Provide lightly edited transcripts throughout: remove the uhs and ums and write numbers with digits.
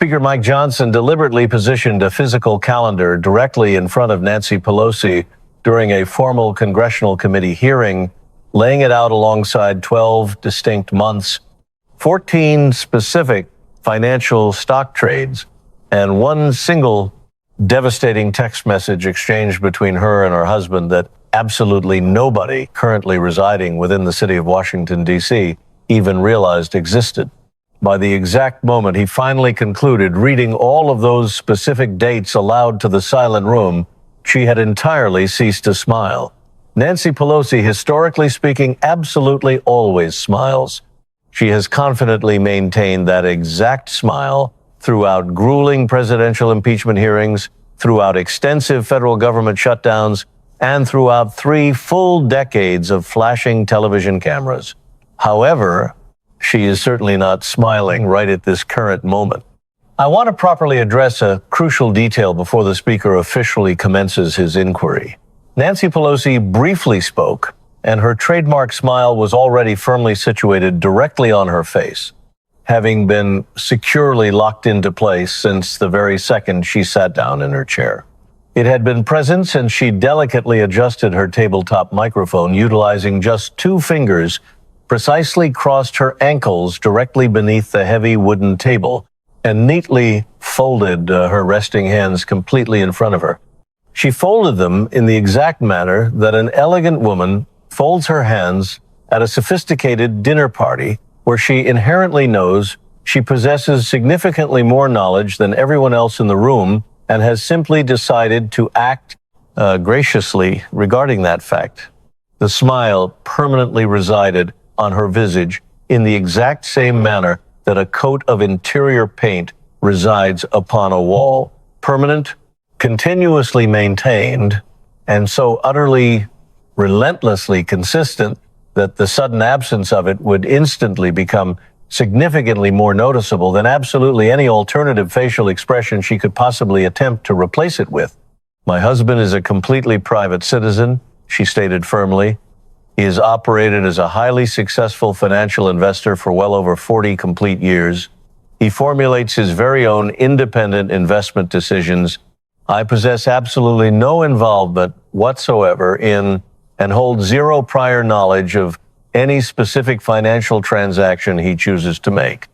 Speaker Mike Johnson deliberately positioned a physical calendar directly in front of Nancy Pelosi during a formal congressional committee hearing, laying it out alongside 12 distinct months, 14 specific financial stock trades, and one single devastating text message exchanged between her and her husband that absolutely nobody currently residing within the city of Washington, D.C. even realized existed. By the exact moment he finally concluded reading all of those specific dates aloud to the silent room, she had entirely ceased to smile. Nancy Pelosi, historically speaking, absolutely always smiles. She has confidently maintained that exact smile throughout grueling presidential impeachment hearings, throughout extensive federal government shutdowns, and throughout 3 full decades of flashing television cameras. However, she is certainly not smiling right at this current moment. I want to properly address a crucial detail before the Speaker officially commences his inquiry. Nancy Pelosi briefly spoke, and her trademark smile was already firmly situated directly on her face, having been securely locked into place since the very second she sat down in her chair. It had been present since she delicately adjusted her tabletop microphone, utilizing just 2 fingers, precisely crossed her ankles directly beneath the heavy wooden table, and neatly folded her resting hands completely in front of her. She folded them in the exact manner that an elegant woman folds her hands at a sophisticated dinner party where she inherently knows she possesses significantly more knowledge than everyone else in the room and has simply decided to act graciously regarding that fact. The smile permanently resided on her visage in the exact same manner that a coat of interior paint resides upon a wall. Permanent, continuously maintained, and so utterly, relentlessly consistent that the sudden absence of it would instantly become significantly more noticeable than absolutely any alternative facial expression she could possibly attempt to replace it with. My husband is a completely private citizen, she stated firmly. He has operated as a highly successful financial investor for well over 40 complete years. He formulates his very own independent investment decisions. I possess absolutely no involvement whatsoever in and hold zero prior knowledge of any specific financial transaction he chooses to make.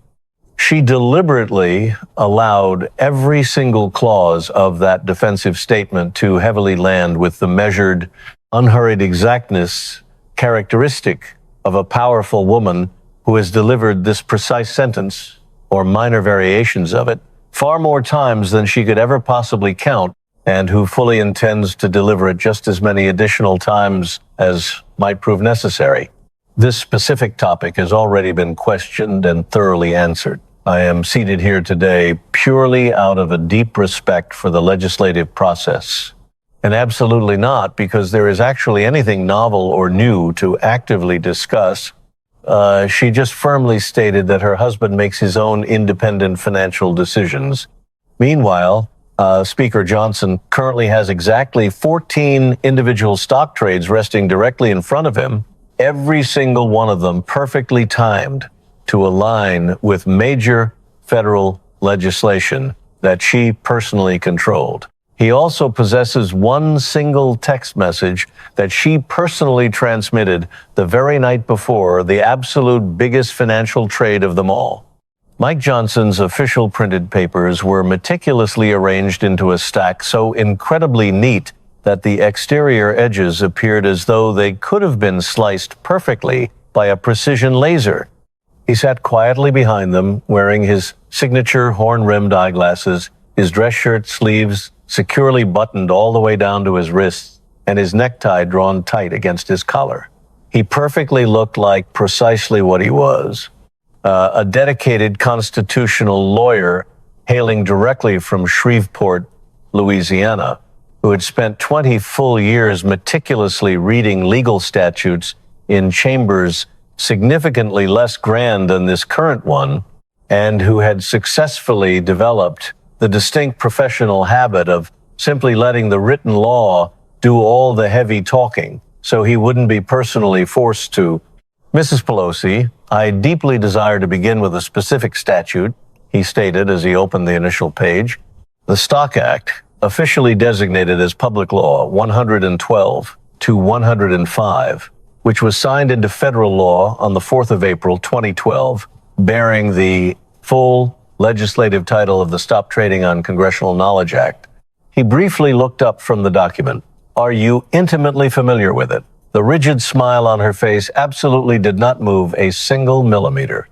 She deliberately allowed every single clause of that defensive statement to heavily land with the measured, unhurried exactness characteristic of a powerful woman who has delivered this precise sentence, or minor variations of it, far more times than she could ever possibly count, and who fully intends to deliver it just as many additional times as might prove necessary. This specific topic has already been questioned and thoroughly answered. I am seated here today purely out of a deep respect for the legislative process, and absolutely not because there is actually anything novel or new to actively discuss. She just firmly stated that her husband makes his own independent financial decisions. Meanwhile, Speaker Johnson currently has exactly 14 individual stock trades resting directly in front of him, every single one of them perfectly timed to align with major federal legislation that she personally controlled. He also possesses one single text message that she personally transmitted the very night before the absolute biggest financial trade of them all. Mike Johnson's official printed papers were meticulously arranged into a stack so incredibly neat that the exterior edges appeared as though they could have been sliced perfectly by a precision laser. He sat quietly behind them, wearing his signature horn-rimmed eyeglasses, his dress shirt sleeves securely buttoned all the way down to his wrists, and his necktie drawn tight against his collar. He perfectly looked like precisely what he was, a dedicated constitutional lawyer hailing directly from Shreveport, Louisiana, who had spent 20 full years meticulously reading legal statutes in chambers significantly less grand than this current one, and who had successfully developed the distinct professional habit of simply letting the written law do all the heavy talking so he wouldn't be personally forced to. Mrs. Pelosi, I deeply desire to begin with a specific statute he stated as he opened the initial page. The Stock Act, officially designated as Public Law 112 to 105, which was signed into federal law on the 4th of April, 2012, bearing the full legislative title of the Stop Trading on Congressional Knowledge Act. He briefly looked up from the document. Are you intimately familiar with it? The rigid smile on her face absolutely did not move a single millimeter.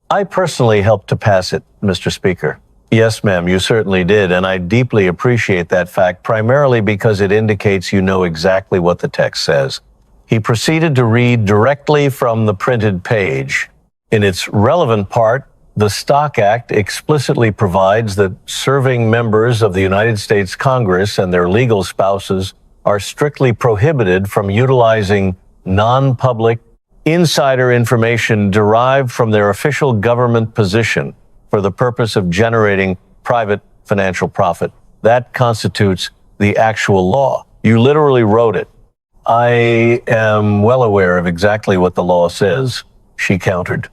I personally helped to pass it, Mr. Speaker. Yes, ma'am, you certainly did, and I deeply appreciate that fact, primarily because it indicates you know exactly what the text says. He proceeded to read directly from the printed page. In its relevant part, the Stock Act explicitly provides that serving members of the United States Congress and their legal spouses are strictly prohibited from utilizing non-public insider information derived from their official government position for the purpose of generating private financial profit. That constitutes the actual law. You literally wrote it. I am well aware of exactly what the law says, she countered.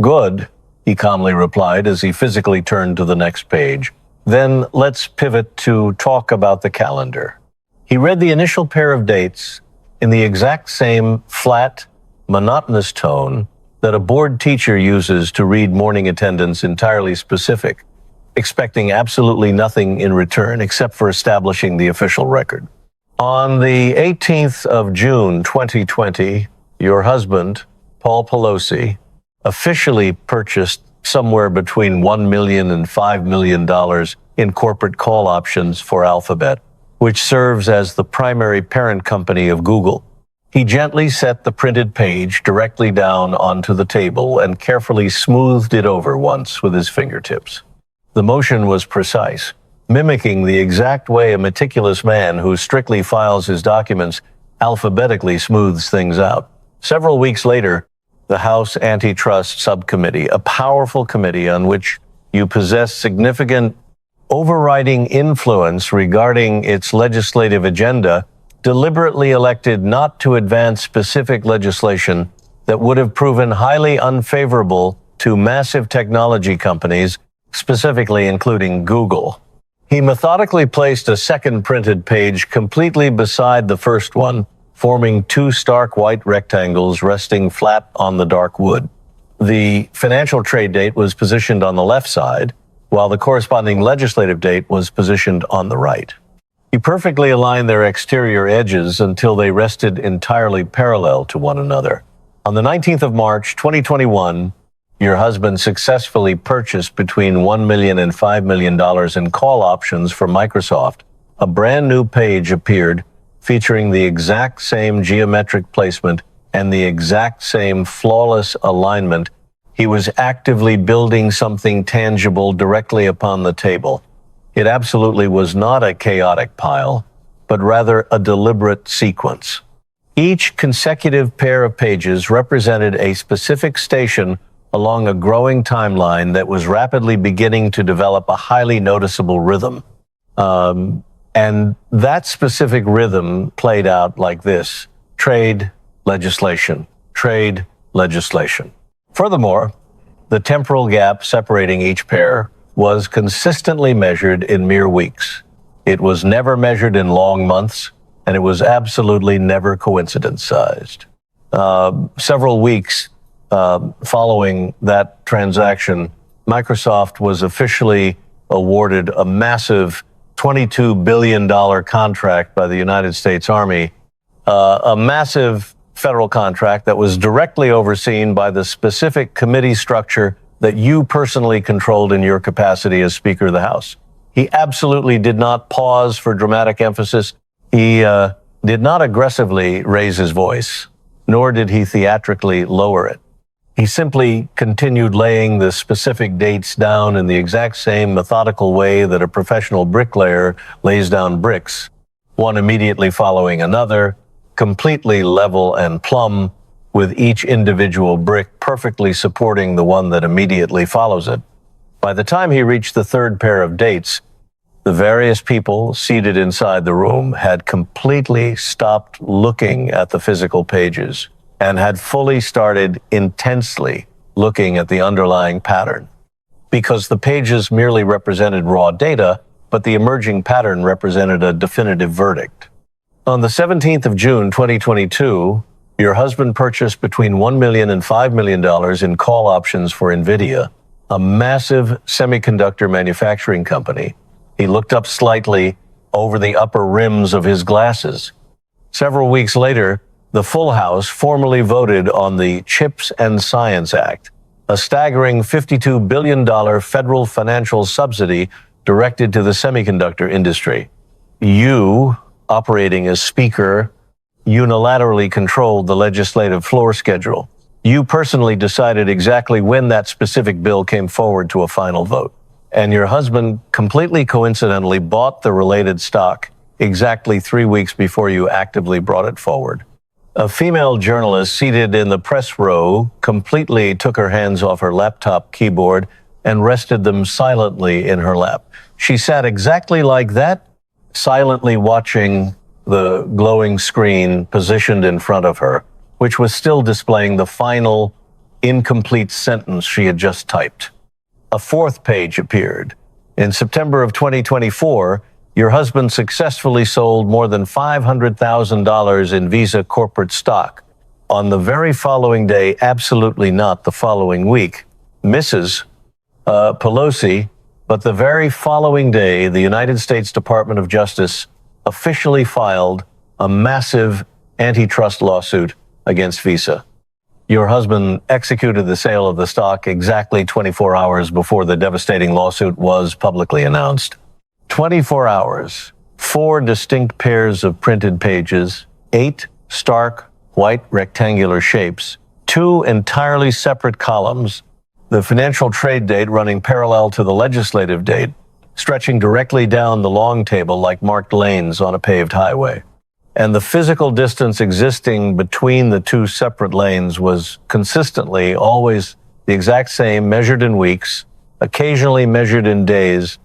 Good, he calmly replied as he physically turned to the next page. Then let's pivot to talk about the calendar. He read the initial pair of dates in the exact same flat, monotonous tone that a board teacher uses to read morning attendance entirely specific, expecting absolutely nothing in return except for establishing the official record. On the 18th of June, 2020, your husband, Paul Pelosi, officially purchased somewhere between $1 million and $5 million in corporate call options for Alphabet, which serves as the primary parent company of Google. He gently set the printed page directly down onto the table and carefully smoothed it over once with his fingertips. The motion was precise, mimicking the exact way a meticulous man who strictly files his documents alphabetically smooths things out. Several weeks later, the House Antitrust Subcommittee, a powerful committee on which you possess significant overriding influence regarding its legislative agenda, deliberately elected not to advance specific legislation that would have proven highly unfavorable to massive technology companies, specifically including Google. He methodically placed a second printed page completely beside the first one, forming two stark white rectangles resting flat on the dark wood. The financial trade date was positioned on the left side, while the corresponding legislative date was positioned on the right. He perfectly aligned their exterior edges until they rested entirely parallel to one another. On the 19th of March, 2021, your husband successfully purchased between $1 million and $5 million in call options for Microsoft. A brand new page appeared featuring the exact same geometric placement and the exact same flawless alignment. He was actively building something tangible directly upon the table. It absolutely was not a chaotic pile, but rather a deliberate sequence. Each consecutive pair of pages represented a specific station along a growing timeline that was rapidly beginning to develop a highly noticeable rhythm. And that specific rhythm played out like this: trade, legislation, trade, legislation. Furthermore, the temporal gap separating each pair was consistently measured in mere weeks. It was never measured in long months, and it was absolutely never coincidence-sized. Several weeks following that transaction, Microsoft was officially awarded a massive $22 billion contract by the United States Army, a massive federal contract that was directly overseen by the specific committee structure that you personally controlled in your capacity as Speaker of the House. He absolutely did not pause for dramatic emphasis. He did not aggressively raise his voice, nor did he theatrically lower it. He simply continued laying the specific dates down in the exact same methodical way that a professional bricklayer lays down bricks, one immediately following another, completely level and plumb, with each individual brick perfectly supporting the one that immediately follows it. By the time he reached the third pair of dates, the various people seated inside the room had completely stopped looking at the physical pages and had fully started intensely looking at the underlying pattern. because the pages merely represented raw data, but the emerging pattern represented a definitive verdict. On the 17th of June, 2022, your husband purchased between $1 million and $5 million in call options for NVIDIA, a massive semiconductor manufacturing company. He looked up slightly over the upper rims of his glasses. Several weeks later, the full House formally voted on the CHIPS and Science Act, a staggering $52 billion federal financial subsidy directed to the semiconductor industry. You, operating as Speaker, unilaterally controlled the legislative floor schedule. You personally decided exactly when that specific bill came forward to a final vote. And your husband completely coincidentally bought the related stock exactly 3 weeks before you actively brought it forward. A female journalist seated in the press row completely took her hands off her laptop keyboard and rested them silently in her lap. She sat exactly like that, silently watching the glowing screen positioned in front of her, which was still displaying the final, incomplete sentence she had just typed. A fourth page appeared. In September of 2024, your husband successfully sold more than $500,000 in Visa corporate stock. On the very following day, absolutely not the following week, Mrs. Pelosi, but the very following day, the United States Department of Justice officially filed a massive antitrust lawsuit against Visa. Your husband executed the sale of the stock exactly 24 hours before the devastating lawsuit was publicly announced. 24 hours, 4 distinct pairs of printed pages, 8 stark white rectangular shapes, 2 entirely separate columns, the financial trade date running parallel to the legislative date, stretching directly down the long table like marked lanes on a paved highway. And the physical distance existing between the 2 separate lanes was consistently always the exact same, measured in weeks, occasionally measured in days,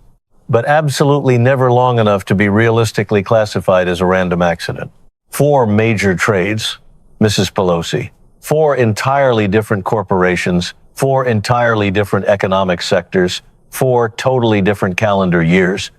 but absolutely never long enough to be realistically classified as a random accident. 4 major trades, Mrs. Pelosi, 4 entirely different corporations, 4 entirely different economic sectors, 4 totally different calendar years.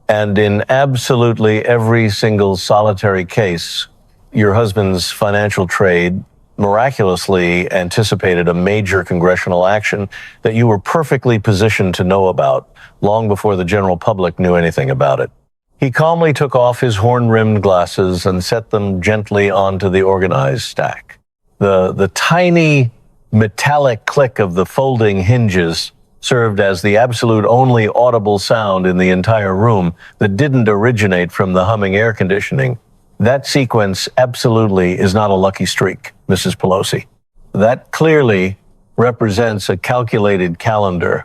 And in absolutely every single solitary case, your husband's financial trade miraculously anticipated a major congressional action that you were perfectly positioned to know about long before the general public knew anything about it. He calmly took off his horn-rimmed glasses and set them gently onto the organized stack. The tiny metallic click of the folding hinges served as the absolute only audible sound in the entire room that didn't originate from the humming air conditioning. That sequence absolutely is not a lucky streak, Mrs. Pelosi. That clearly represents a calculated calendar.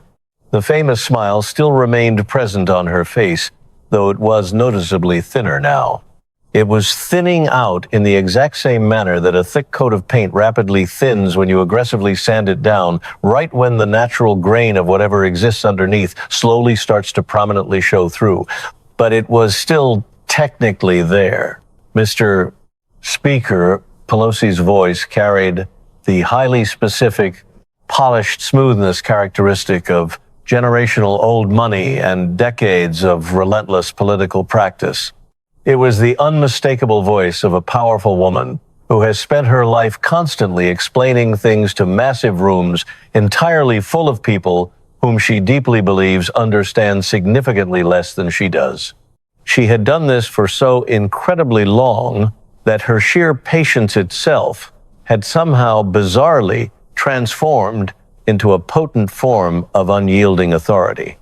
The famous smile still remained present on her face, though it was noticeably thinner now. It was thinning out in the exact same manner that a thick coat of paint rapidly thins when you aggressively sand it down, right when the natural grain of whatever exists underneath slowly starts to prominently show through. But it was still technically there. Mr. Speaker, Pelosi's voice carried the highly specific, polished smoothness characteristic of generational old money and decades of relentless political practice. It was the unmistakable voice of a powerful woman who has spent her life constantly explaining things to massive rooms entirely full of people whom she deeply believes understand significantly less than she does. She had done this for so incredibly long that her sheer patience itself had somehow bizarrely transformed into a potent form of unyielding authority.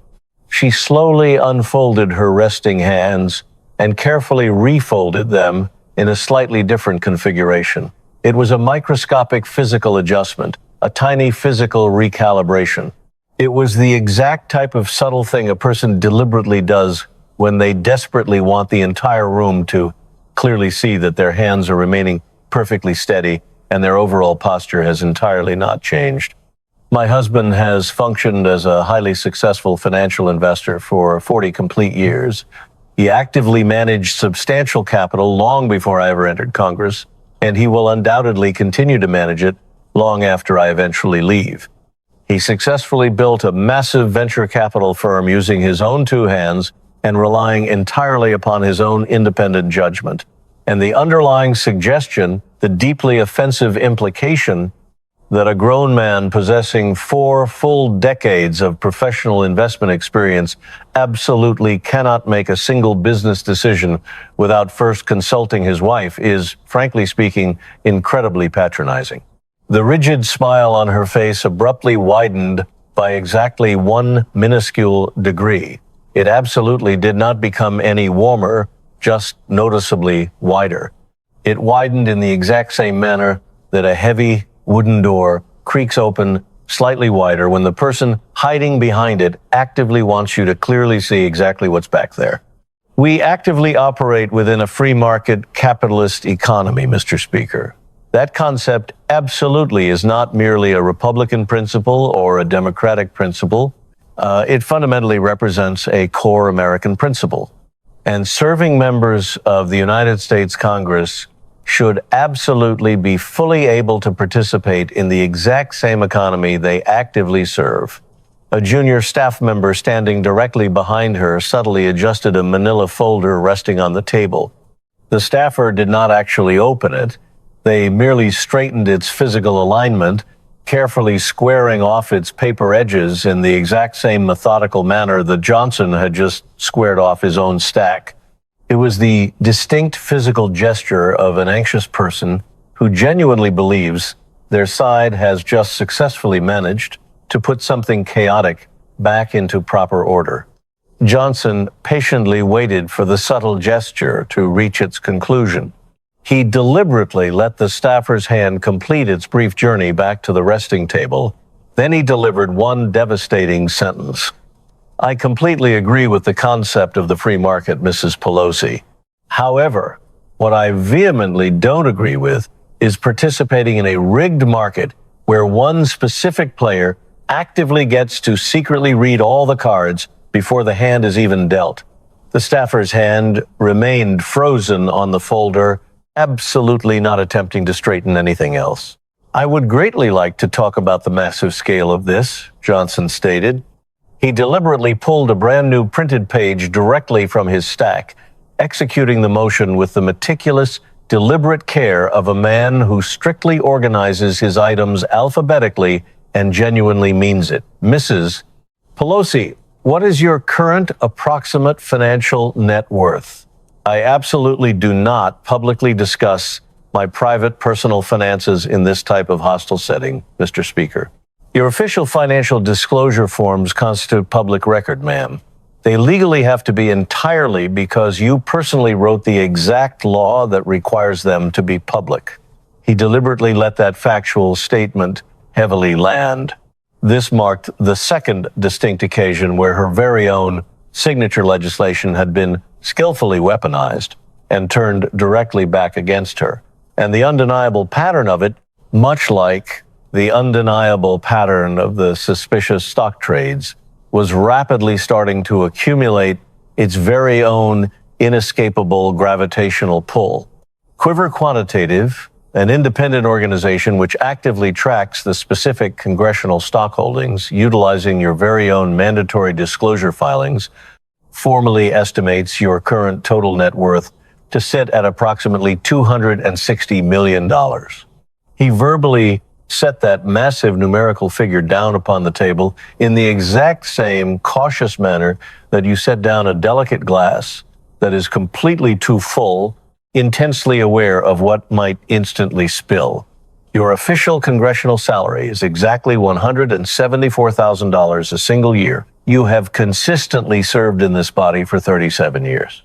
She slowly unfolded her resting hands and carefully refolded them in a slightly different configuration. It was a microscopic physical adjustment, a tiny physical recalibration. It was the exact type of subtle thing a person deliberately does when they desperately want the entire room to clearly see that their hands are remaining perfectly steady and their overall posture has entirely not changed. My husband has functioned as a highly successful financial investor for 40 complete years. He actively managed substantial capital long before I ever entered Congress, and he will undoubtedly continue to manage it long after I eventually leave. He successfully built a massive venture capital firm using his own two hands and relying entirely upon his own independent judgment. And the underlying suggestion, the deeply offensive implication that a grown man possessing 4 full decades of professional investment experience absolutely cannot make a single business decision without first consulting his wife is, frankly speaking, incredibly patronizing. The rigid smile on her face abruptly widened by exactly 1 minuscule degree. It absolutely did not become any warmer, just noticeably wider. It widened in the exact same manner that a heavy wooden door creaks open slightly wider when the person hiding behind it actively wants you to clearly see exactly what's back there. We actively operate within a free market capitalist economy, Mr. Speaker. That concept absolutely is not merely a Republican principle or a Democratic principle. It fundamentally represents a core American principle. And serving members of the United States Congress should absolutely be fully able to participate in the exact same economy they actively serve. A junior staff member standing directly behind her subtly adjusted a manila folder resting on the table. The staffer did not actually open it. They merely straightened its physical alignment, carefully squaring off its paper edges in the exact same methodical manner that Johnson had just squared off his own stack. It was the distinct physical gesture of an anxious person who genuinely believes their side has just successfully managed to put something chaotic back into proper order. Johnson patiently waited for the subtle gesture to reach its conclusion. He deliberately let the staffer's hand complete its brief journey back to the resting table. Then he delivered one devastating sentence. I completely agree with the concept of the free market, Mrs. Pelosi. However, what I vehemently don't agree with is participating in a rigged market where one specific player actively gets to secretly read all the cards before the hand is even dealt. The staffer's hand remained frozen on the folder, absolutely not attempting to straighten anything else. I would greatly like to talk about the massive scale of this, Johnson stated. He deliberately pulled a brand new printed page directly from his stack, executing the motion with the meticulous, deliberate care of a man who strictly organizes his items alphabetically and genuinely means it. Mrs. Pelosi, what is your current approximate financial net worth? I absolutely do not publicly discuss my private personal finances in this type of hostile setting, Mr. Speaker. Your official financial disclosure forms constitute public record, ma'am. They legally have to be entirely because you personally wrote the exact law that requires them to be public. He deliberately let that factual statement heavily land. This marked the second distinct occasion where her very own signature legislation had been skillfully weaponized and turned directly back against her. And the undeniable pattern of it, much like the undeniable pattern of the suspicious stock trades, was rapidly starting to accumulate its very own inescapable gravitational pull. Quiver Quantitative, an independent organization which actively tracks the specific congressional stock holdings, utilizing your very own mandatory disclosure filings, formally estimates your current total net worth to sit at approximately $260 million. He verbally set that massive numerical figure down upon the table in the exact same cautious manner that you set down a delicate glass that is completely too full, intensely aware of what might instantly spill. Your official congressional salary is exactly $174,000 a single year. You have consistently served in this body for 37 years.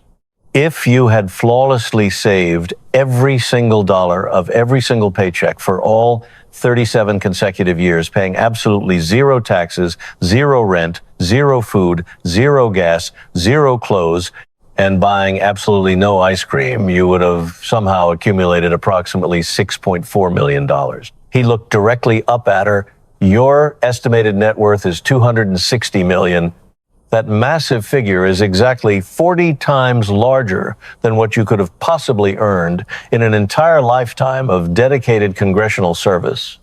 If you had flawlessly saved every single dollar of every single paycheck for all 37 consecutive years, paying absolutely zero taxes, zero rent, zero food, zero gas, zero clothes, and buying absolutely no ice cream, you would have somehow accumulated approximately $6.4 million. He looked directly up at her. Your estimated net worth is $260 million. That massive figure is exactly 40 times larger than what you could have possibly earned in an entire lifetime of dedicated congressional service.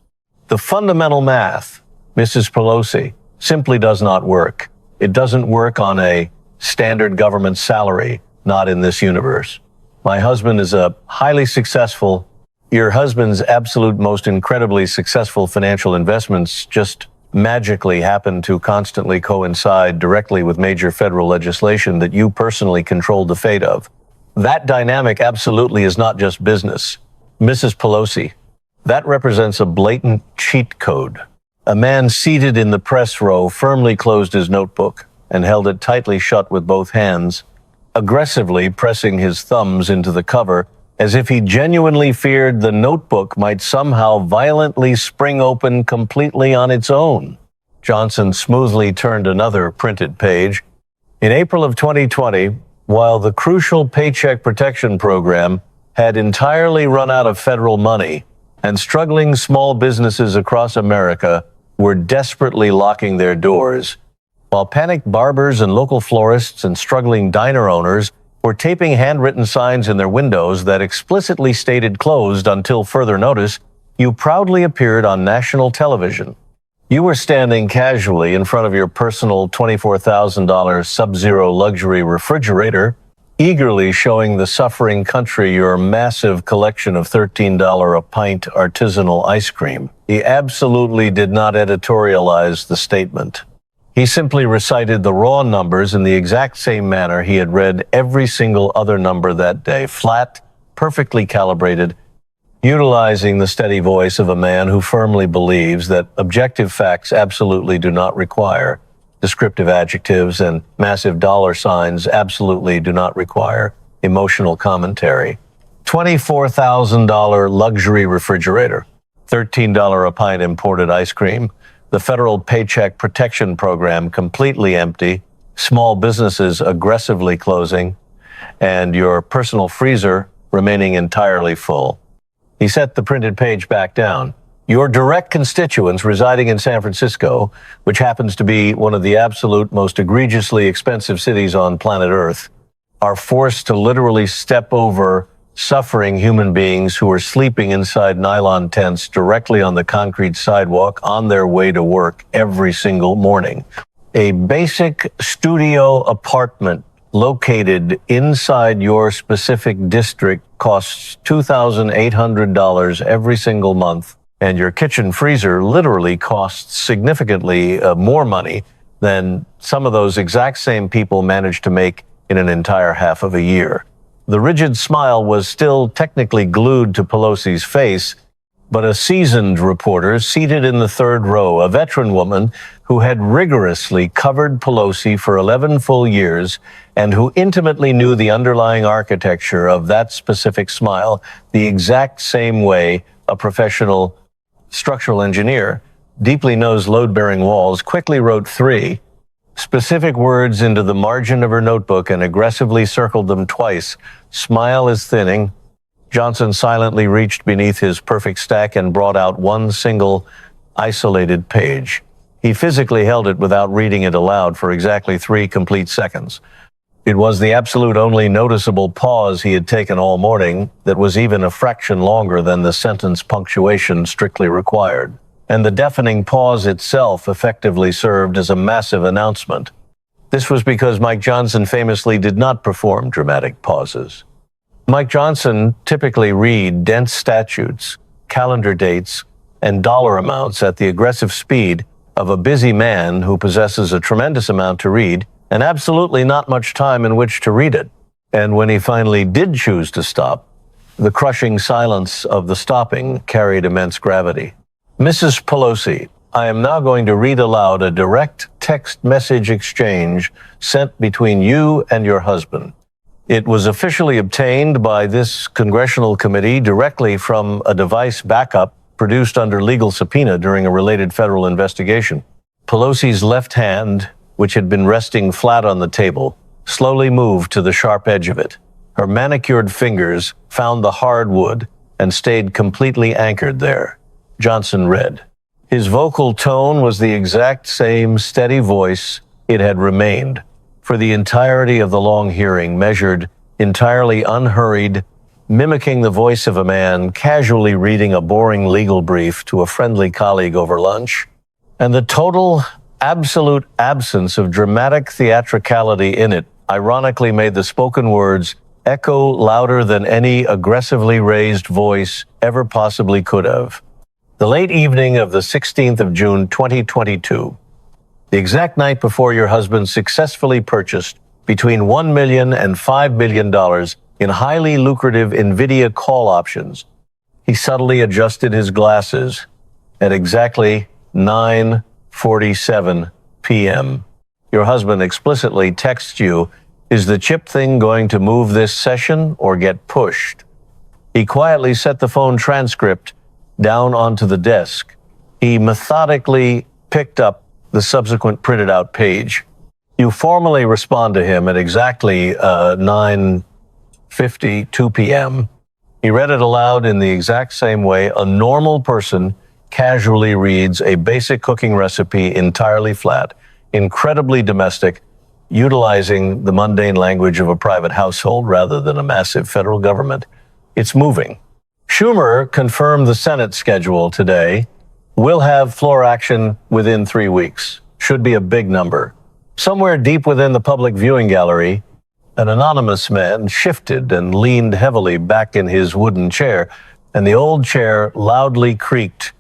The fundamental math Mrs. Pelosi, simply does not work. It doesn't work on a standard government salary, not in this universe. My husband is a highly successful, your husband's absolute most incredibly successful financial investments just magically happen to constantly coincide directly with major federal legislation that you personally controlled the fate of. That dynamic absolutely is not just business. Mrs. Pelosi, that represents a blatant cheat code. A man seated in the press row firmly closed his notebook and held it tightly shut with both hands, aggressively pressing his thumbs into the cover as if he genuinely feared the notebook might somehow violently spring open completely on its own. Johnson smoothly turned another printed page. In April of 2020, while the crucial Paycheck Protection Program had entirely run out of federal money and struggling small businesses across America were desperately locking their doors, while panicked barbers and local florists and struggling diner owners were taping handwritten signs in their windows that explicitly stated closed until further notice, you proudly appeared on national television. You were standing casually in front of your personal $24,000 Sub-Zero luxury refrigerator, eagerly showing the suffering country your massive collection of $13 a pint artisanal ice cream. He absolutely did not editorialize the statement. He simply recited the raw numbers in the exact same manner he had read every single other number that day, flat, perfectly calibrated, utilizing the steady voice of a man who firmly believes that objective facts absolutely do not require descriptive adjectives and massive dollar signs absolutely do not require emotional commentary. $24,000 luxury refrigerator, $13 a pint imported ice cream, the federal Paycheck Protection Program completely empty, small businesses aggressively closing, and your personal freezer remaining entirely full. He set the printed page back down. Your direct constituents residing in San Francisco, which happens to be one of the absolute most egregiously expensive cities on planet Earth, are forced to literally step over suffering human beings who are sleeping inside nylon tents directly on the concrete sidewalk on their way to work every single morning. A basic studio apartment located inside your specific district costs $2,800 every single month, and your kitchen freezer literally costs significantly more money than some of those exact same people manage to make in an entire half of a year. The rigid smile was still technically glued to Pelosi's face, but a seasoned reporter seated in the third row, a veteran woman who had rigorously covered Pelosi for 11 full years and who intimately knew the underlying architecture of that specific smile the exact same way a professional structural engineer deeply knows load-bearing walls, quickly wrote 3 specific words into the margin of her notebook and aggressively circled them twice. Smile is thinning. Johnson silently reached beneath his perfect stack and brought out one single, isolated page. He physically held it without reading it aloud for exactly 3 complete seconds. It was the absolute only noticeable pause he had taken all morning that was even a fraction longer than the sentence punctuation strictly required. And the deafening pause itself effectively served as a massive announcement. This was because Mike Johnson famously did not perform dramatic pauses. Mike Johnson typically read dense statutes, calendar dates, and dollar amounts at the aggressive speed of a busy man who possesses a tremendous amount to read and absolutely not much time in which to read it. And when he finally did choose to stop, the crushing silence of the stopping carried immense gravity. Mrs. Pelosi, I am now going to read aloud a direct text message exchange sent between you and your husband. It was officially obtained by this congressional committee directly from a device backup produced under legal subpoena during a related federal investigation. Pelosi's left hand, which had been resting flat on the table, slowly moved to the sharp edge of it. Her manicured fingers found the hard wood and stayed completely anchored there. Johnson read. His vocal tone was the exact same steady voice it had remained for the entirety of the long hearing, measured, entirely unhurried, mimicking the voice of a man casually reading a boring legal brief to a friendly colleague over lunch. And the total, absolute absence of dramatic theatricality in it ironically made the spoken words echo louder than any aggressively raised voice ever possibly could have. The late evening of the 16th of June, 2022, the exact night before your husband successfully purchased between $1 million and $5 million in highly lucrative NVIDIA call options, he subtly adjusted his glasses at exactly 9:47 p.m. Your husband explicitly texts you, "Is the chip thing going to move this session or get pushed?" He quietly set the phone transcript down onto the desk. He methodically picked up the subsequent printed out page. You formally respond to him at exactly 9:52 p.m. He read it aloud in the exact same way a normal person casually reads a basic cooking recipe, entirely flat, incredibly domestic, utilizing the mundane language of a private household rather than a massive federal government. It's moving. Schumer confirmed the Senate schedule today. We'll have floor action within 3 weeks. Should be a big number. Somewhere deep within the public viewing gallery, an anonymous man shifted and leaned heavily back in his wooden chair, and the old chair loudly creaked,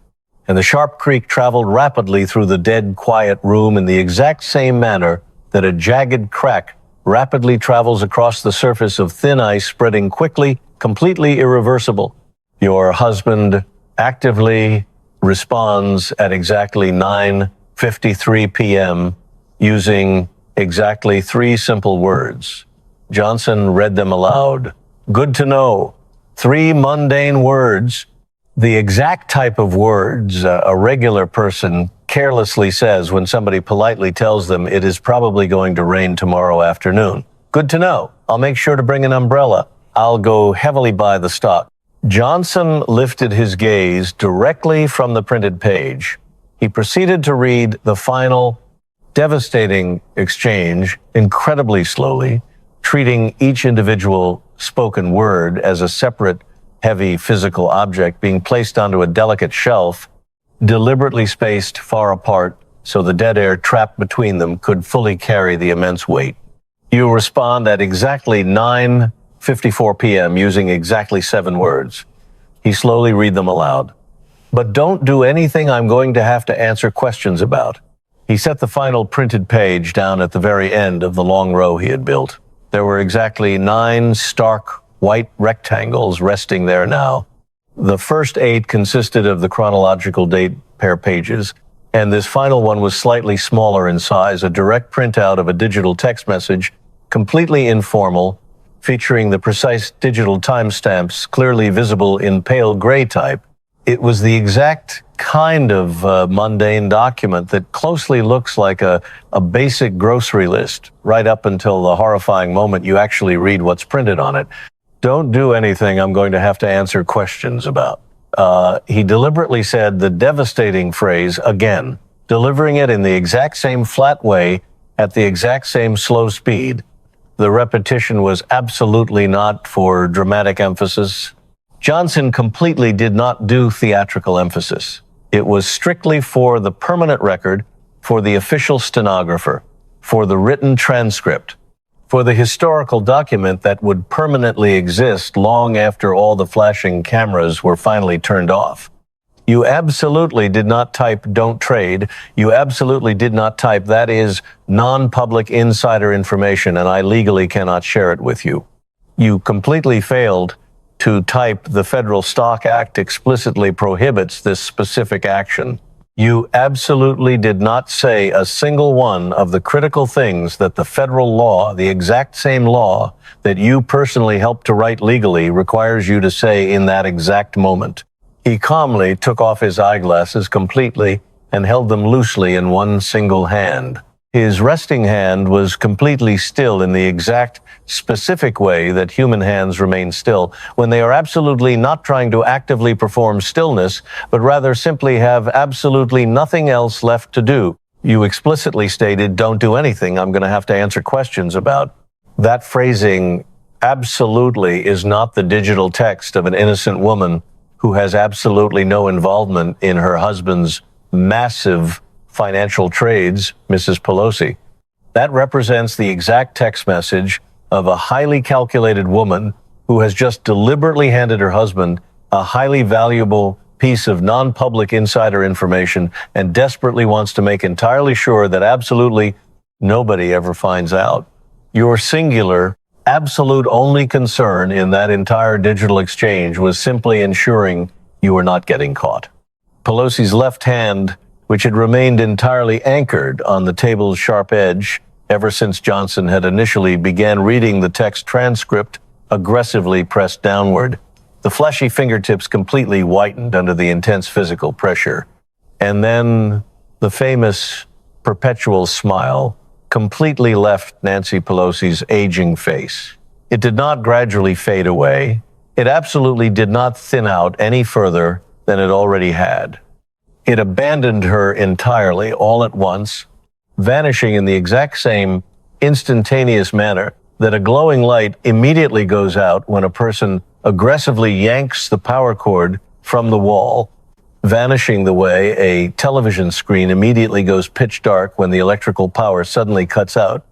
and the sharp creak traveled rapidly through the dead, quiet room in the exact same manner that a jagged crack rapidly travels across the surface of thin ice, spreading quickly, completely irreversible. Your husband actively responds at exactly 9:53 p.m. using exactly 3 simple words. Johnson read them aloud. Good to know. 3 mundane words. The exact type of words a regular person carelessly says when somebody politely tells them it is probably going to rain tomorrow afternoon. Good to know. I'll make sure to bring an umbrella. I'll go heavily buy the stock. Johnson lifted his gaze directly from the printed page. He proceeded to read the final, devastating exchange incredibly slowly, treating each individual spoken word as a separate, heavy physical object being placed onto a delicate shelf, deliberately spaced far apart so the dead air trapped between them could fully carry the immense weight. You respond at exactly 9:54 p.m. using exactly 7 words. He slowly read them aloud. But don't do anything I'm going to have to answer questions about. He set the final printed page down at the very end of the long row he had built. There were exactly 9 stark white rectangles resting there now. The first 8 consisted of the chronological date pair pages, and this final one was slightly smaller in size, a direct printout of a digital text message, completely informal, featuring the precise digital timestamps clearly visible in pale gray type. It was the exact kind of mundane document that closely looks like a basic grocery list, right up until the horrifying moment you actually read what's printed on it. Don't do anything I'm going to have to answer questions about. He deliberately said the devastating phrase again, delivering it in the exact same flat way at the exact same slow speed. The repetition was absolutely not for dramatic emphasis. Johnson completely did not do theatrical emphasis. It was strictly for the permanent record, for the official stenographer, for the written transcript, for the historical document that would permanently exist long after all the flashing cameras were finally turned off. You absolutely did not type "don't trade." You absolutely did not type "that is non-public insider information and I legally cannot share it with you." You completely failed to type "the Federal Stock Act explicitly prohibits this specific action." You absolutely did not say a single one of the critical things that the federal law, the exact same law that you personally helped to write legally, requires you to say in that exact moment. He calmly took off his eyeglasses completely and held them loosely in one single hand. His resting hand was completely still in the exact specific way that human hands remain still when they are absolutely not trying to actively perform stillness, but rather simply have absolutely nothing else left to do. You explicitly stated, "Don't do anything I'm going to have to answer questions about." That phrasing absolutely is not the digital text of an innocent woman who has absolutely no involvement in her husband's massive financial trades, Mrs. Pelosi. That represents the exact text message of a highly calculated woman who has just deliberately handed her husband a highly valuable piece of non-public insider information and desperately wants to make entirely sure that absolutely nobody ever finds out. Your singular, absolute only concern in that entire digital exchange was simply ensuring you were not getting caught. Pelosi's left hand, which had remained entirely anchored on the table's sharp edge ever since Johnson had initially began reading the text transcript, aggressively pressed downward. The fleshy fingertips completely whitened under the intense physical pressure. And then the famous perpetual smile completely left Nancy Pelosi's aging face. It did not gradually fade away. It absolutely did not thin out any further than it already had. It abandoned her entirely, all at once, vanishing in the exact same instantaneous manner that a glowing light immediately goes out when a person aggressively yanks the power cord from the wall, vanishing the way a television screen immediately goes pitch dark when the electrical power suddenly cuts out,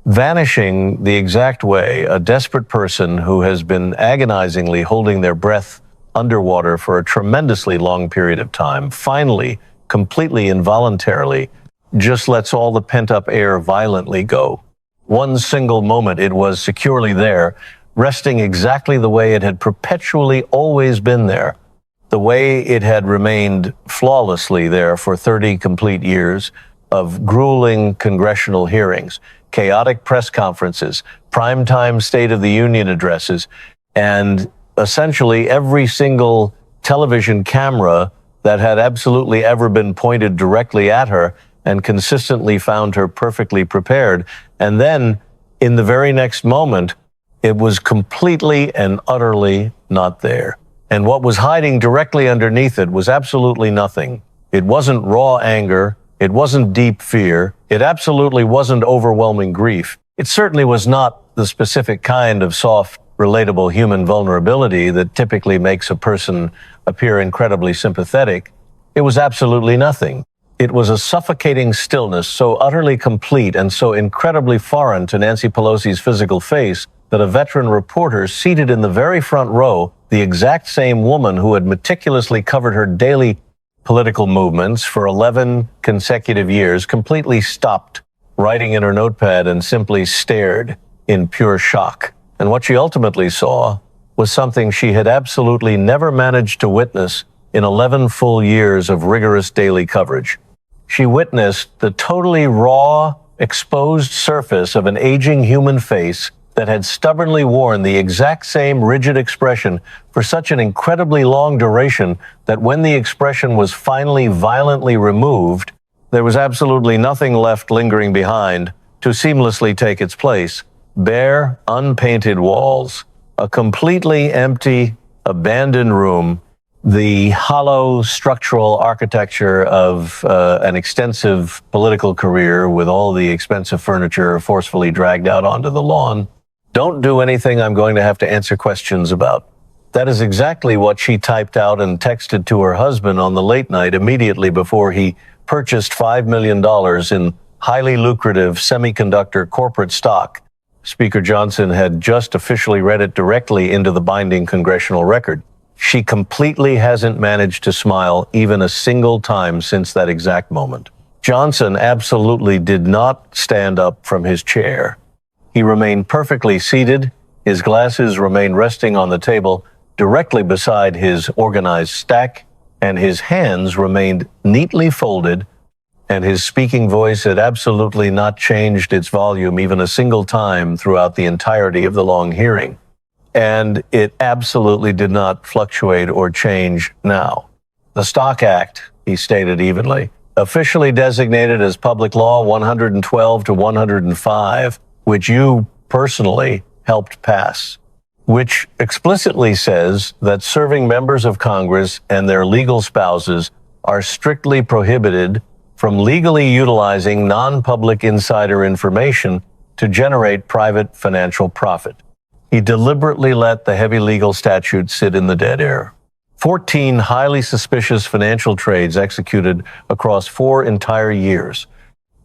vanishing the exact way a desperate person who has been agonizingly holding their breath underwater for a tremendously long period of time, finally, completely involuntarily, just lets all the pent-up air violently go. One single moment it was securely there, resting exactly the way it had perpetually always been there, the way it had remained flawlessly there for 30 complete years of grueling congressional hearings, chaotic press conferences, primetime State of the Union addresses, and essentially every single television camera that had absolutely ever been pointed directly at her and consistently found her perfectly prepared. And then in the very next moment, it was completely and utterly not there. And what was hiding directly underneath it was absolutely nothing. It wasn't raw anger. It wasn't deep fear. It absolutely wasn't overwhelming grief. It certainly was not the specific kind of soft, relatable human vulnerability that typically makes a person appear incredibly sympathetic. It was absolutely nothing. It was a suffocating stillness so utterly complete and so incredibly foreign to Nancy Pelosi's physical face that a veteran reporter seated in the very front row, the exact same woman who had meticulously covered her daily political movements for 11 consecutive years, completely stopped writing in her notepad and simply stared in pure shock. And what she ultimately saw was something she had absolutely never managed to witness in 11 full years of rigorous daily coverage. She witnessed the totally raw, exposed surface of an aging human face that had stubbornly worn the exact same rigid expression for such an incredibly long duration that when the expression was finally violently removed, there was absolutely nothing left lingering behind to seamlessly take its place. Bare, unpainted walls, a completely empty, abandoned room, the hollow structural architecture of an extensive political career with all the expensive furniture forcefully dragged out onto the lawn. Don't do anything I'm going to have to answer questions about. That is exactly what she typed out and texted to her husband on the late night immediately before he purchased $5 million in highly lucrative semiconductor corporate stock. Speaker Johnson had just officially read it directly into the binding congressional record. She completely hasn't managed to smile even a single time since that exact moment. Johnson absolutely did not stand up from his chair. He remained perfectly seated. His glasses remained resting on the table directly beside his organized stack, and his hands remained neatly folded, and his speaking voice had absolutely not changed its volume even a single time throughout the entirety of the long hearing. And it absolutely did not fluctuate or change now. The Stock Act, he stated evenly, officially designated as Public Law 112 to 105, which you personally helped pass, which explicitly says that serving members of Congress and their legal spouses are strictly prohibited from legally utilizing non-public insider information to generate private financial profit. He deliberately let the heavy legal statute sit in the dead air. 14 highly suspicious financial trades executed across 4 entire years.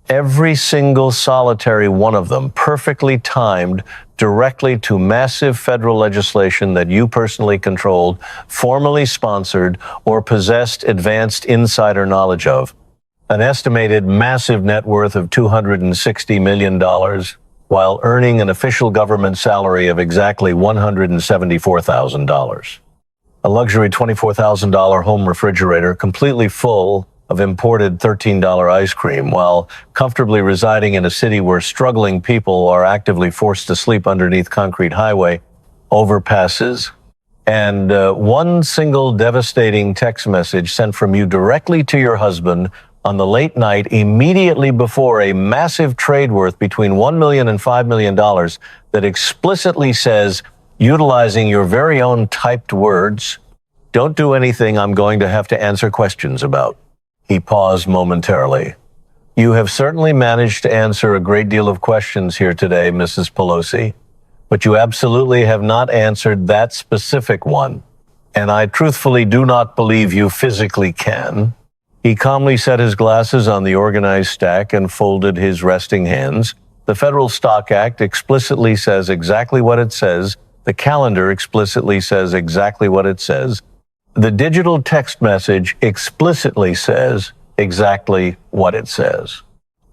Every single solitary one of them perfectly timed directly to massive federal legislation that you personally controlled, formally sponsored, or possessed advanced insider knowledge of. An estimated massive net worth of $260 million, while earning an official government salary of exactly $174,000. A luxury $24,000 home refrigerator completely full of imported $13 ice cream, while comfortably residing in a city where struggling people are actively forced to sleep underneath concrete highway overpasses. And one single devastating text message sent from you directly to your husband on the late night immediately before a massive trade worth between $1 million and $5 million that explicitly says, utilizing your very own typed words, "Don't do anything I'm going to have to answer questions about." He paused momentarily. "You have certainly managed to answer a great deal of questions here today, Mrs. Pelosi, but you absolutely have not answered that specific one, and I truthfully do not believe you physically can." He calmly set his glasses on the organized stack and folded his resting hands. The Federal Stock Act explicitly says exactly what it says. The calendar explicitly says exactly what it says. The digital text message explicitly says exactly what it says.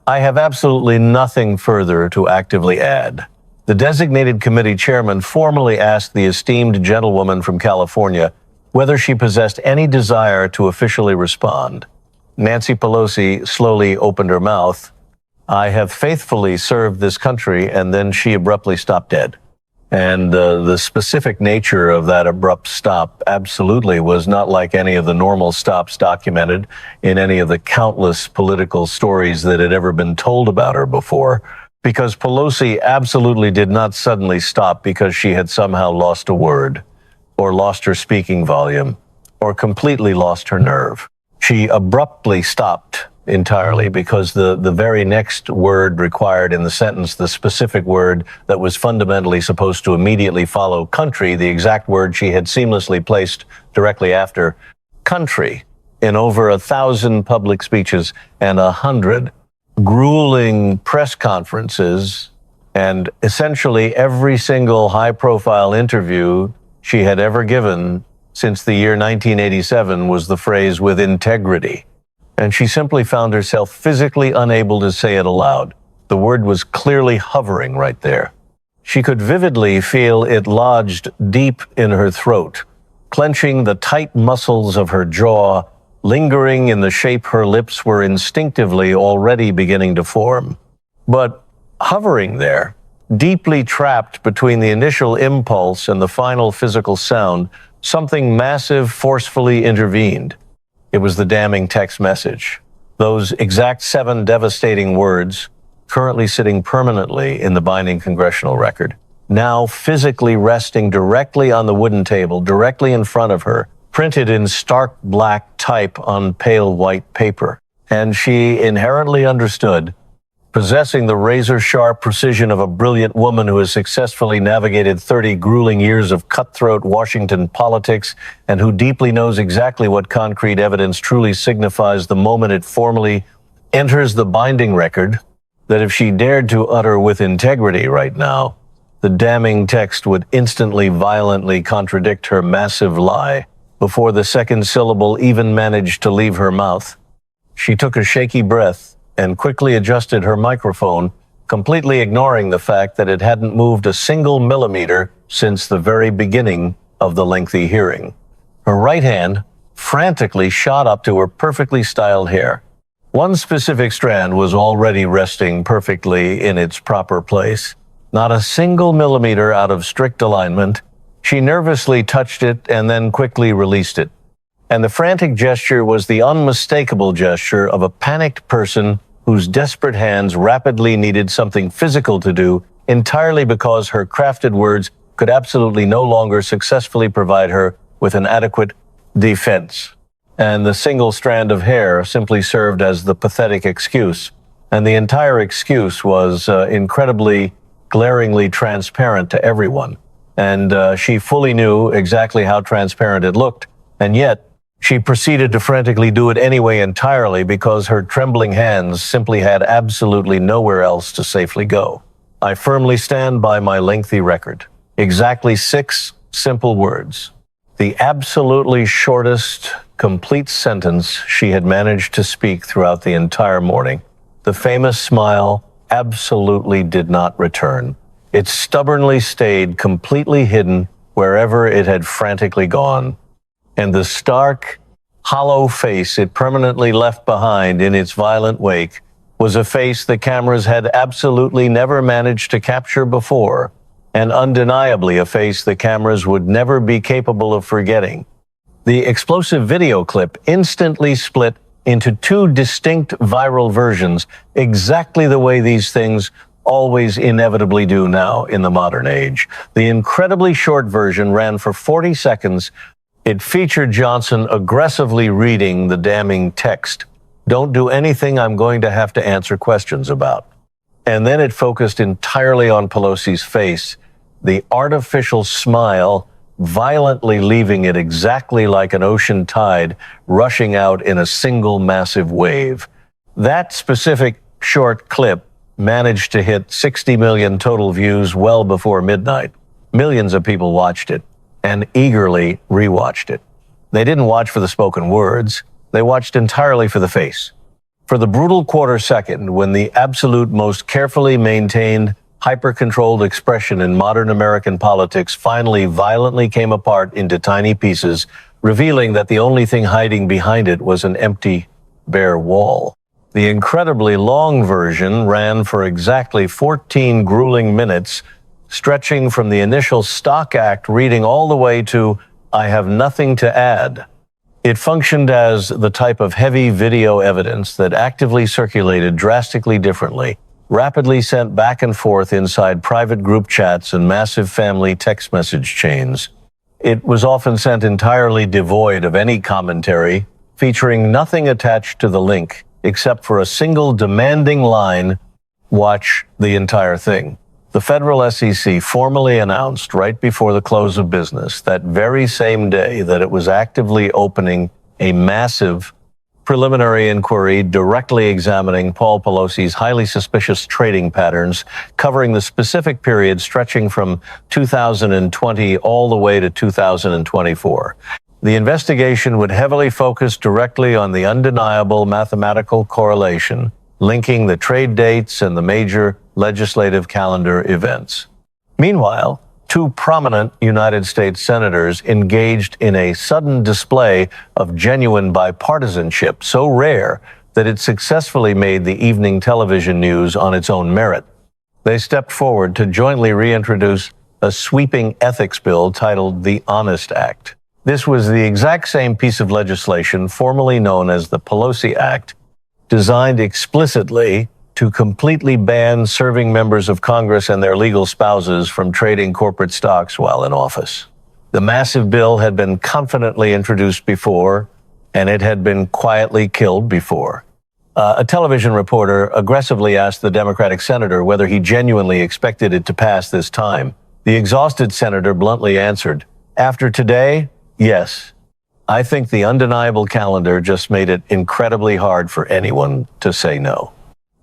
I have absolutely nothing further to actively add. The designated committee chairman formally asked the esteemed gentlewoman from California whether she possessed any desire to officially respond. Nancy Pelosi slowly opened her mouth. "I have faithfully served this country," and then she abruptly stopped dead. And the specific nature of that abrupt stop absolutely was not like any of the normal stops documented in any of the countless political stories that had ever been told about her before, because Pelosi absolutely did not suddenly stop because she had somehow lost a word, or lost her speaking volume, or completely lost her nerve. She abruptly stopped entirely because the very next word required in the sentence, the specific word that was fundamentally supposed to immediately follow country, the exact word she had seamlessly placed directly after country in over 1,000 public speeches and 100 grueling press conferences, and essentially every single high-profile interview she had ever given since the year 1987 was the phrase "with integrity." And she simply found herself physically unable to say it aloud. The word was clearly hovering right there. She could vividly feel it lodged deep in her throat, clenching the tight muscles of her jaw, lingering in the shape her lips were instinctively already beginning to form. But hovering there, deeply trapped between the initial impulse and the final physical sound, something massive forcefully intervened. It was the damning text message. Those exact 7 devastating words, currently sitting permanently in the binding congressional record, now physically resting directly on the wooden table, directly in front of her, printed in stark black type on pale white paper. And she inherently understood, possessing the razor-sharp precision of a brilliant woman who has successfully navigated 30 grueling years of cutthroat Washington politics and who deeply knows exactly what concrete evidence truly signifies the moment it formally enters the binding record, that if she dared to utter "with integrity" right now, the damning text would instantly violently contradict her massive lie before the second syllable even managed to leave her mouth. She took a shaky breath and quickly adjusted her microphone, completely ignoring the fact that it hadn't moved a single millimeter since the very beginning of the lengthy hearing. Her right hand frantically shot up to her perfectly styled hair. One specific strand was already resting perfectly in its proper place, not a single millimeter out of strict alignment. She nervously touched it and then quickly released it. And the frantic gesture was the unmistakable gesture of a panicked person whose desperate hands rapidly needed something physical to do, entirely because her crafted words could absolutely no longer successfully provide her with an adequate defense. And the single strand of hair simply served as the pathetic excuse. And the entire excuse was incredibly, glaringly transparent to everyone. And she fully knew exactly how transparent it looked, And yet, she proceeded to frantically do it anyway entirely because her trembling hands simply had absolutely nowhere else to safely go. I firmly stand by my lengthy record. Exactly 6 simple words. The absolutely shortest, complete sentence she had managed to speak throughout the entire morning. The famous smile absolutely did not return. It stubbornly stayed completely hidden wherever it had frantically gone. And the stark, hollow face it permanently left behind in its violent wake was a face the cameras had absolutely never managed to capture before, and undeniably a face the cameras would never be capable of forgetting. The explosive video clip instantly split into 2 distinct viral versions, exactly the way these things always inevitably do now in the modern age. The incredibly short version ran for 40 seconds. It featured Johnson aggressively reading the damning text. Don't do anything I'm going to have to answer questions about. And then it focused entirely on Pelosi's face, the artificial smile violently leaving it exactly like an ocean tide rushing out in a single massive wave. That specific short clip managed to hit 60 million total views well before midnight. Millions of people watched it and eagerly rewatched it. They didn't watch for the spoken words. They watched entirely for the face. For the brutal quarter second, when the absolute most carefully maintained, hyper-controlled expression in modern American politics finally violently came apart into tiny pieces, revealing that the only thing hiding behind it was an empty, bare wall. The incredibly long version ran for exactly 14 grueling minutes, stretching from the initial stock act reading all the way to "I have nothing to add." It functioned as the type of heavy video evidence that actively circulated drastically differently, rapidly sent back and forth inside private group chats and massive family text message chains. It was often sent entirely devoid of any commentary, featuring nothing attached to the link except for a single demanding line, "Watch the entire thing." The federal SEC formally announced right before the close of business that very same day that it was actively opening a massive preliminary inquiry directly examining Paul Pelosi's highly suspicious trading patterns, covering the specific period stretching from 2020 all the way to 2024. The investigation would heavily focus directly on the undeniable mathematical correlation linking the trade dates and the major legislative calendar events. Meanwhile, 2 prominent United States senators engaged in a sudden display of genuine bipartisanship, so rare that it successfully made the evening television news on its own merit. They stepped forward to jointly reintroduce a sweeping ethics bill titled the Honest Act. This was the exact same piece of legislation formerly known as the Pelosi Act, designed explicitly to completely ban serving members of Congress and their legal spouses from trading corporate stocks while in office. The massive bill had been confidently introduced before, and it had been quietly killed before. A television reporter aggressively asked the Democratic senator whether he genuinely expected it to pass this time. The exhausted senator bluntly answered, "After today, yes. I think the undeniable calendar just made it incredibly hard for anyone to say no."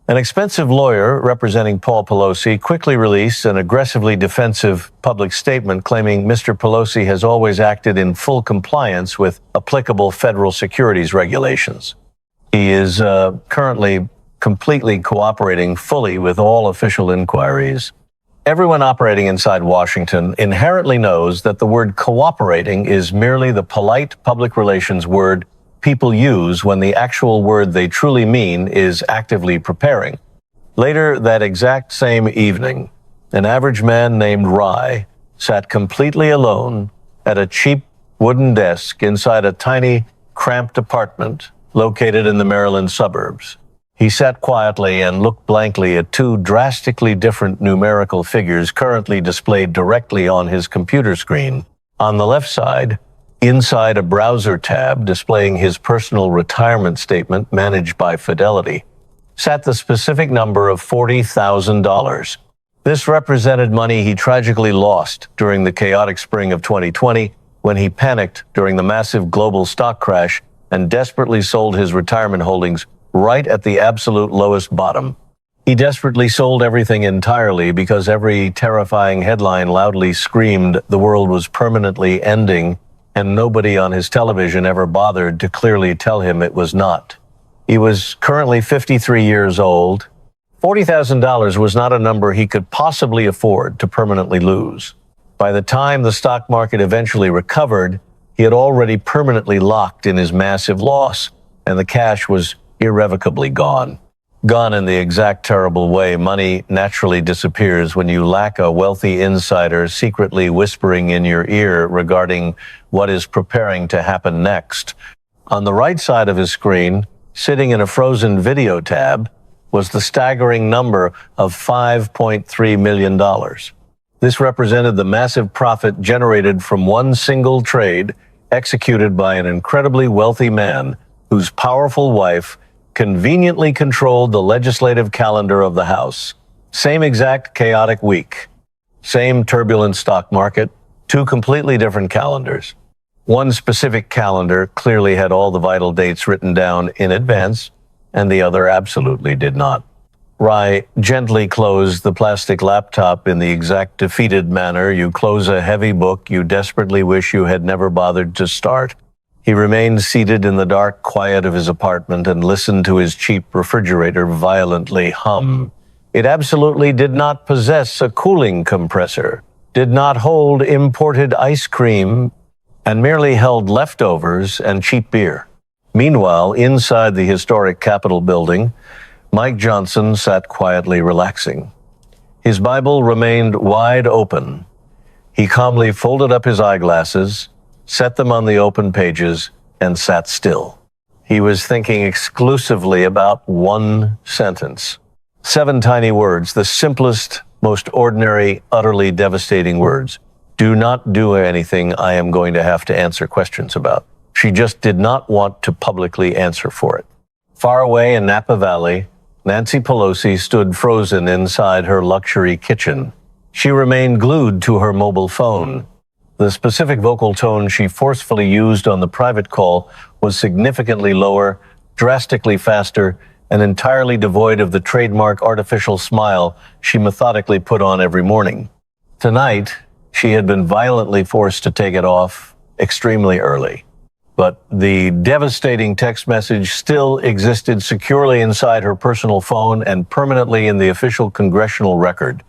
An expensive lawyer representing Paul Pelosi quickly released an aggressively defensive public statement claiming Mr. Pelosi has always acted in full compliance with applicable federal securities regulations. He is currently completely cooperating fully with all official inquiries. Everyone operating inside Washington inherently knows that the word cooperating is merely the polite public relations word people use when the actual word they truly mean is actively preparing. Later that exact same evening, an average man named Rye sat completely alone at a cheap wooden desk inside a tiny, cramped apartment located in the Maryland suburbs. He sat quietly and looked blankly at 2 drastically different numerical figures currently displayed directly on his computer screen. On the left side, inside a browser tab displaying his personal retirement statement managed by Fidelity, sat the specific number of $40,000. This represented money he tragically lost during the chaotic spring of 2020 when he panicked during the massive global stock crash and desperately sold his retirement holdings right at the absolute lowest bottom. He desperately sold everything entirely because every terrifying headline loudly screamed the world was permanently ending, and nobody on his television ever bothered to clearly tell him it was not. He was currently 53 years old. $40,000 was not a number he could possibly afford to permanently lose. By the time the stock market eventually recovered, he had already permanently locked in his massive loss, and the cash was irrevocably gone. Gone in the exact terrible way money naturally disappears when you lack a wealthy insider secretly whispering in your ear regarding what is preparing to happen next. On the right side of his screen, sitting in a frozen video tab, was the staggering number of $5.3 million. This represented the massive profit generated from one single trade executed by an incredibly wealthy man whose powerful wife conveniently controlled the legislative calendar of the House. Same exact chaotic week. Same turbulent stock market, two completely different calendars. One specific calendar clearly had all the vital dates written down in advance, and the other absolutely did not. Rye gently closed the plastic laptop in the exact defeated manner you close a heavy book you desperately wish you had never bothered to start. He remained seated in the dark quiet of his apartment and listened to his cheap refrigerator violently hum. It absolutely did not possess a cooling compressor, did not hold imported ice cream, and merely held leftovers and cheap beer. Meanwhile, inside the historic Capitol building, Mike Johnson sat quietly relaxing. His Bible remained wide open. He calmly folded up his eyeglasses, set them on the open pages, and sat still. He was thinking exclusively about one sentence. 7 tiny words, the simplest, most ordinary, utterly devastating words. Do not do anything I am going to have to answer questions about. She just did not want to publicly answer for it. Far away in Napa Valley, Nancy Pelosi stood frozen inside her luxury kitchen. She remained glued to her mobile phone. The specific vocal tone she forcefully used on the private call was significantly lower, drastically faster, and entirely devoid of the trademark artificial smile she methodically put on every morning. Tonight, she had been violently forced to take it off extremely early. But the devastating text message still existed securely inside her personal phone and permanently in the official congressional record.